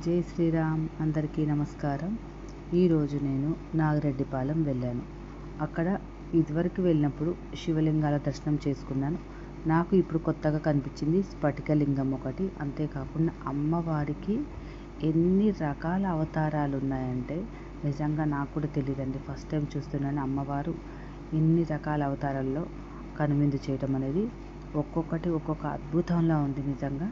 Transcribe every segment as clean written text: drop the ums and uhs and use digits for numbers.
జై శ్రీరామ్. అందరికీ నమస్కారం. ఈరోజు నేను నాగిరెడ్డిపాలెం వెళ్ళాను. అక్కడ ఇదివరకు వెళ్ళినప్పుడు శివలింగాల దర్శనం చేసుకున్నాను. నాకు ఇప్పుడు కొత్తగా కనిపించింది స్ఫటికలింగం ఒకటి. అంతేకాకుండా అమ్మవారికి ఎన్ని రకాల అవతారాలు ఉన్నాయంటే నిజంగా నాకు కూడా తెలియదండి. ఫస్ట్ టైం చూస్తున్నాను అమ్మవారు ఇన్ని రకాల అవతారాల్లో కనువిందు చేయటం అనేది. ఒక్కొక్కటి ఒక్కొక్క అద్భుతంలా ఉంది నిజంగా.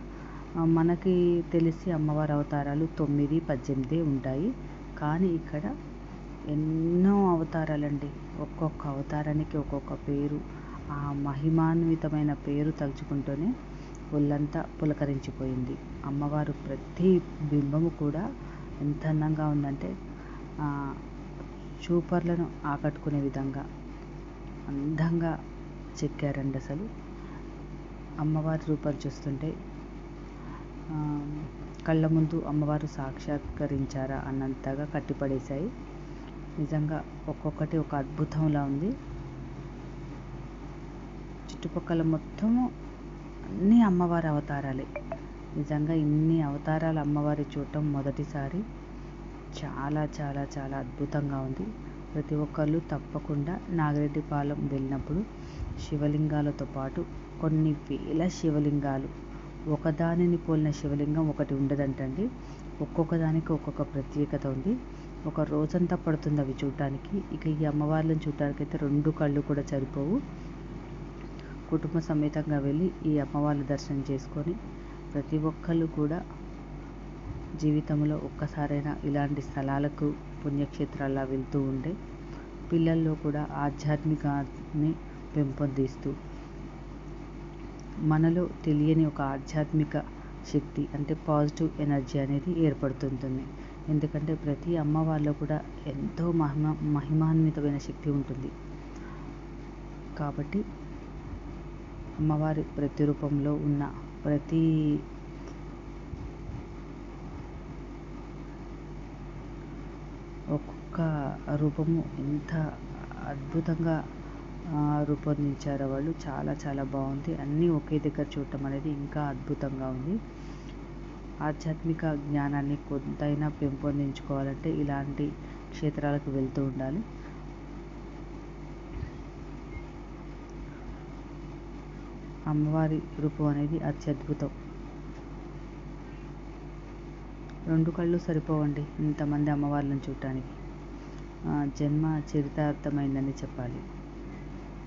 మనకి తెలిసి అమ్మవారి అవతారాలు 9, 18 ఉంటాయి. కానీ ఇక్కడ ఎన్నో అవతారాలండి. ఒక్కొక్క అవతారానికి ఒక్కొక్క పేరు. ఆ మహిమాన్వితమైన పేరు తలుచుకుంటూనే ఒళ్ళంతా పులకరించిపోయింది. అమ్మవారు ప్రతి బింబము కూడా ఎంత అందంగా ఉందంటే చూపర్లను ఆకట్టుకునే విధంగా అందంగా చెక్కారండి. అసలు అమ్మవారి రూపం చూస్తుంటే కళ్ళ ముందు అమ్మవారు సాక్షాత్కరించారా అన్నంతగా కట్టిపడేశాయి. నిజంగా ఒక్కొక్కటి ఒక అద్భుతంలా ఉంది. చుట్టుపక్కల మొత్తము అన్ని అమ్మవారి అవతారాలే. నిజంగా ఇన్ని అవతారాలు అమ్మవారి చూడటం మొదటిసారి. చాలా చాలా చాలా అద్భుతంగా ఉంది. ప్రతి ఒక్కళ్ళు తప్పకుండా నాగిరెడ్డిపాలెం వెళ్ళినప్పుడు శివలింగాలతో పాటు కొన్ని వేల శివలింగాలు, ఒకదానిని పోలిన శివలింగం ఒకటి ఉండదంటండి. ఒక్కొక్క దానికి ఒక్కొక్క ప్రత్యేకత ఉంది. ఒక రోజంతా పడుతుంది అవి చూడటానికి. ఇక ఈ అమ్మవార్లను చూడటానికి అయితే 2 కళ్ళు కూడా సరిపోవు. కుటుంబ సమేతంగా వెళ్ళి ఈ అమ్మవార్ల దర్శనం చేసుకొని ప్రతి ఒక్కళ్ళు కూడా జీవితంలో ఒక్కసారైనా ఇలాంటి స్థలాలకు, పుణ్యక్షేత్రాల్లో వెళ్తూ ఉంటే పిల్లల్లో కూడా ఆధ్యాత్మికాన్ని పెంపొందిస్తూ మనలో తెలియని ఒక ఆధ్యాత్మిక శక్తి అంటే పాజిటివ్ ఎనర్జీ అనేది ఏర్పడుతుంటుంది. ఎందుకంటే ప్రతి అమ్మవారిలో కూడా ఎంతో మహిమాన్వితమైన శక్తి ఉంటుంది. కాబట్టి అమ్మవారి ప్రతి రూపంలో ఉన్న ప్రతి ఒక్కొక్క రూపము ఎంత అద్భుతంగా రూపొందించారో వాళ్ళు. చాలా చాలా బాగుంది. అన్నీ ఒకే దగ్గర చూడటం అనేది ఇంకా అద్భుతంగా ఉంది. ఆధ్యాత్మిక జ్ఞానాన్ని కొంతైనా పెంపొందించుకోవాలంటే ఇలాంటి క్షేత్రాలకు వెళ్తూ ఉండాలి. అమ్మవారి రూపం అనేది అత్యద్భుతం. 2 కళ్ళు సరిపోవండి ఇంతమంది అమ్మవార్లను చూడటానికి. జన్మ చరితార్థమైందని చెప్పాలి.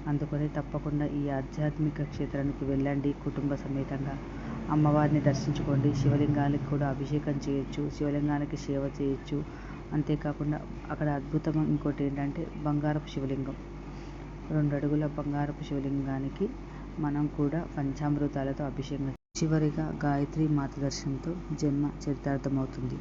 అందుకని తప్పకుండా ఈ ఆధ్యాత్మిక క్షేత్రానికి వెళ్ళండి. కుటుంబ సమేతంగా అమ్మవారిని దర్శించుకోండి. శివలింగానికి కూడా అభిషేకం చేయొచ్చు, శివలింగానికి సేవ చేయొచ్చు. అంతేకాకుండా అక్కడ అద్భుతం ఇంకోటి ఏంటంటే బంగారపు శివలింగం, 2 అడుగుల బంగారపు శివలింగానికి మనం కూడా పంచామృతాలతో అభిషేకం. చివరిగా గాయత్రి మాత దర్శనంతో జన్మ చరితార్థమవుతుంది.